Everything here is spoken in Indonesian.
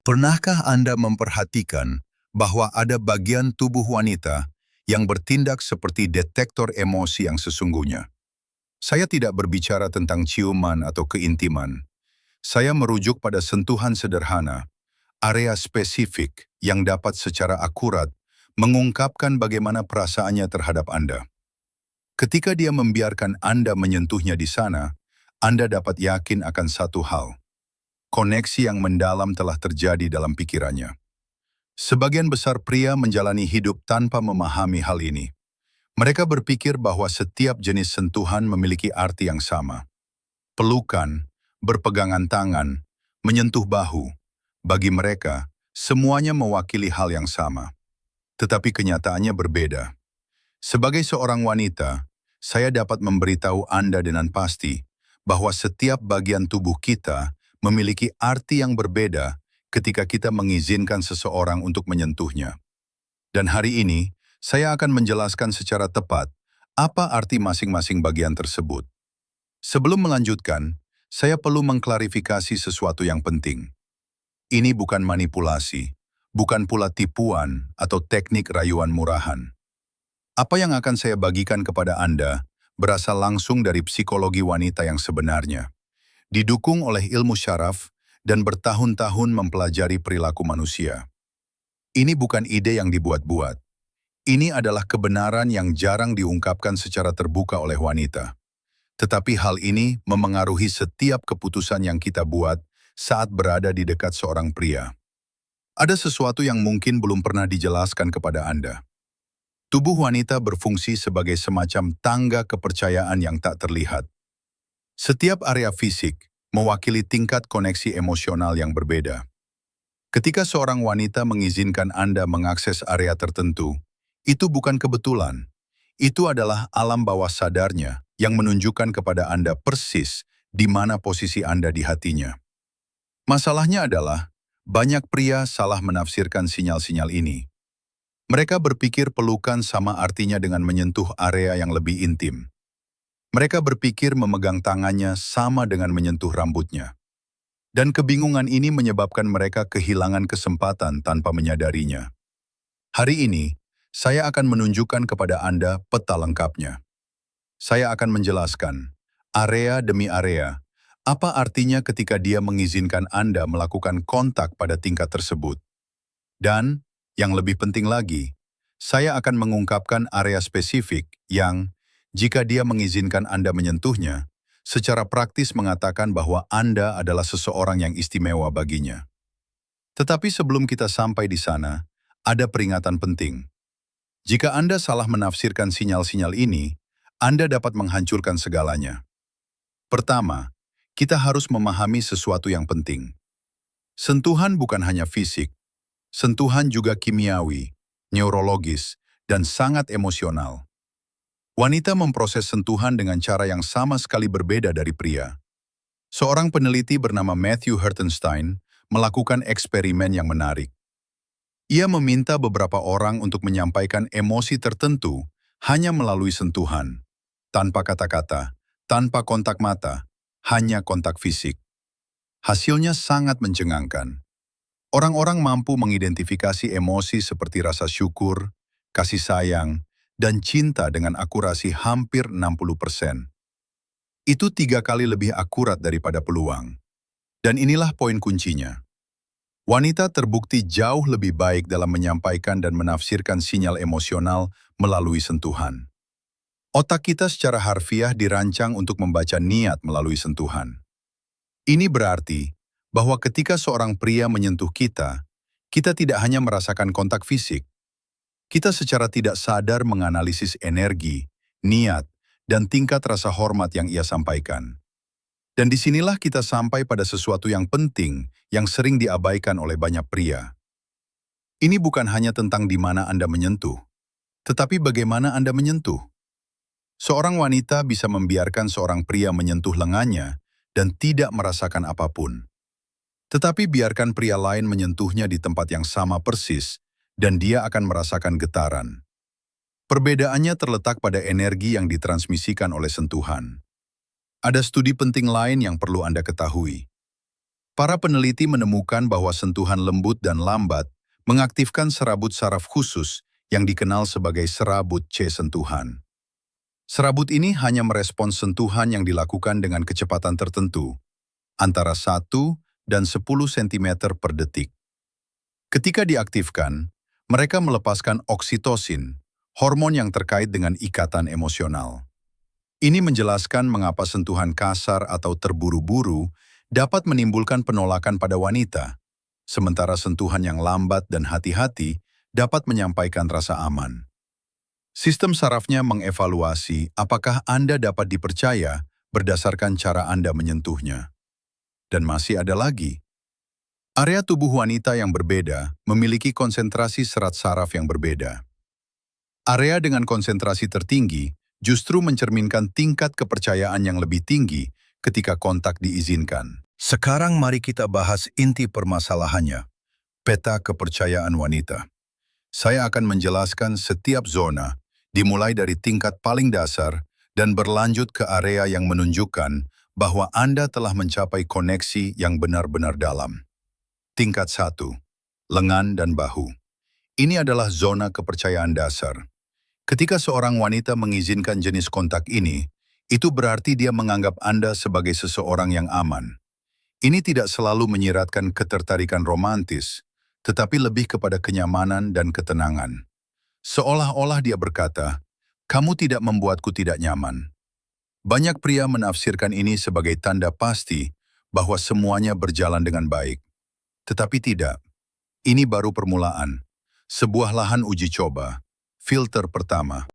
Pernahkah Anda memperhatikan bahwa ada bagian tubuh wanita yang bertindak seperti detektor emosi yang sesungguhnya? Saya tidak berbicara tentang ciuman atau keintiman. Saya merujuk pada sentuhan sederhana, area spesifik yang dapat secara akurat mengungkapkan bagaimana perasaannya terhadap Anda. Ketika dia membiarkan Anda menyentuhnya di sana, Anda dapat yakin akan satu hal. Koneksi yang mendalam telah terjadi dalam pikirannya. Sebagian besar pria menjalani hidup tanpa memahami hal ini. Mereka berpikir bahwa setiap jenis sentuhan memiliki arti yang sama. Pelukan, berpegangan tangan, menyentuh bahu. Bagi mereka, semuanya mewakili hal yang sama. Tetapi kenyataannya berbeda. Sebagai seorang wanita, saya dapat memberitahu Anda dengan pasti bahwa setiap bagian tubuh kita memiliki arti yang berbeda ketika kita mengizinkan seseorang untuk menyentuhnya. Dan hari ini, saya akan menjelaskan secara tepat apa arti masing-masing bagian tersebut. Sebelum melanjutkan, saya perlu mengklarifikasi sesuatu yang penting. Ini bukan manipulasi, bukan pula tipuan atau teknik rayuan murahan. Apa yang akan saya bagikan kepada Anda berasal langsung dari psikologi wanita yang sebenarnya, didukung oleh ilmu syaraf dan bertahun-tahun mempelajari perilaku manusia. Ini bukan ide yang dibuat-buat. Ini adalah kebenaran yang jarang diungkapkan secara terbuka oleh wanita. Tetapi hal ini memengaruhi setiap keputusan yang kita buat saat berada di dekat seorang pria. Ada sesuatu yang mungkin belum pernah dijelaskan kepada Anda. Tubuh wanita berfungsi sebagai semacam tangga kepercayaan yang tak terlihat. Setiap area fisik mewakili tingkat koneksi emosional yang berbeda. Ketika seorang wanita mengizinkan Anda mengakses area tertentu, itu bukan kebetulan. Itu adalah alam bawah sadarnya yang menunjukkan kepada Anda persis di mana posisi Anda di hatinya. Masalahnya adalah, banyak pria salah menafsirkan sinyal-sinyal ini. Mereka berpikir pelukan sama artinya dengan menyentuh area yang lebih intim. Mereka berpikir memegang tangannya sama dengan menyentuh rambutnya. Dan kebingungan ini menyebabkan mereka kehilangan kesempatan tanpa menyadarinya. Hari ini, saya akan menunjukkan kepada Anda peta lengkapnya. Saya akan menjelaskan, area demi area, apa artinya ketika dia mengizinkan Anda melakukan kontak pada tingkat tersebut. Dan, yang lebih penting lagi, saya akan mengungkapkan area spesifik yang, jika dia mengizinkan Anda menyentuhnya, secara praktis mengatakan bahwa Anda adalah seseorang yang istimewa baginya. Tetapi sebelum kita sampai di sana, ada peringatan penting. Jika Anda salah menafsirkan sinyal-sinyal ini, Anda dapat menghancurkan segalanya. Pertama, kita harus memahami sesuatu yang penting. Sentuhan bukan hanya fisik, sentuhan juga kimiawi, neurologis, dan sangat emosional. Wanita memproses sentuhan dengan cara yang sama sekali berbeda dari pria. Seorang peneliti bernama Matthew Hertenstein melakukan eksperimen yang menarik. Ia meminta beberapa orang untuk menyampaikan emosi tertentu hanya melalui sentuhan, tanpa kata-kata, tanpa kontak mata, hanya kontak fisik. Hasilnya sangat mencengangkan. Orang-orang mampu mengidentifikasi emosi seperti rasa syukur, kasih sayang, dan cinta dengan akurasi hampir 60%. Itu 3 kali lebih akurat daripada peluang. Dan inilah poin kuncinya. Wanita terbukti jauh lebih baik dalam menyampaikan dan menafsirkan sinyal emosional melalui sentuhan. Otak kita secara harfiah dirancang untuk membaca niat melalui sentuhan. Ini berarti bahwa ketika seorang pria menyentuh kita tidak hanya merasakan kontak fisik. Kita secara tidak sadar menganalisis energi, niat, dan tingkat rasa hormat yang ia sampaikan. Dan disinilah kita sampai pada sesuatu yang penting yang sering diabaikan oleh banyak pria. Ini bukan hanya tentang di mana Anda menyentuh, tetapi bagaimana Anda menyentuh. Seorang wanita bisa membiarkan seorang pria menyentuh lengannya dan tidak merasakan apapun. Tetapi biarkan pria lain menyentuhnya di tempat yang sama persis, dan dia akan merasakan getaran. Perbedaannya terletak pada energi yang ditransmisikan oleh sentuhan. Ada studi penting lain yang perlu Anda ketahui. Para peneliti menemukan bahwa sentuhan lembut dan lambat mengaktifkan serabut saraf khusus yang dikenal sebagai serabut C sentuhan. Serabut ini hanya merespons sentuhan yang dilakukan dengan kecepatan tertentu, antara 1 dan 10 cm per detik. Ketika diaktifkan, mereka melepaskan oksitosin, hormon yang terkait dengan ikatan emosional. Ini menjelaskan mengapa sentuhan kasar atau terburu-buru dapat menimbulkan penolakan pada wanita, sementara sentuhan yang lambat dan hati-hati dapat menyampaikan rasa aman. Sistem sarafnya mengevaluasi apakah Anda dapat dipercaya berdasarkan cara Anda menyentuhnya. Dan masih ada lagi. Area tubuh wanita yang berbeda memiliki konsentrasi serat saraf yang berbeda. Area dengan konsentrasi tertinggi justru mencerminkan tingkat kepercayaan yang lebih tinggi ketika kontak diizinkan. Sekarang mari kita bahas inti permasalahannya, peta kepercayaan wanita. Saya akan menjelaskan setiap zona, dimulai dari tingkat paling dasar dan berlanjut ke area yang menunjukkan bahwa Anda telah mencapai koneksi yang benar-benar dalam. Tingkat 1. Lengan dan bahu. Ini adalah zona kepercayaan dasar. Ketika seorang wanita mengizinkan jenis kontak ini, itu berarti dia menganggap Anda sebagai seseorang yang aman. Ini tidak selalu menyiratkan ketertarikan romantis, tetapi lebih kepada kenyamanan dan ketenangan. Seolah-olah dia berkata, "Kamu tidak membuatku tidak nyaman." Banyak pria menafsirkan ini sebagai tanda pasti bahwa semuanya berjalan dengan baik. Tetapi tidak. Ini baru permulaan. Sebuah lahan uji coba. Filter pertama.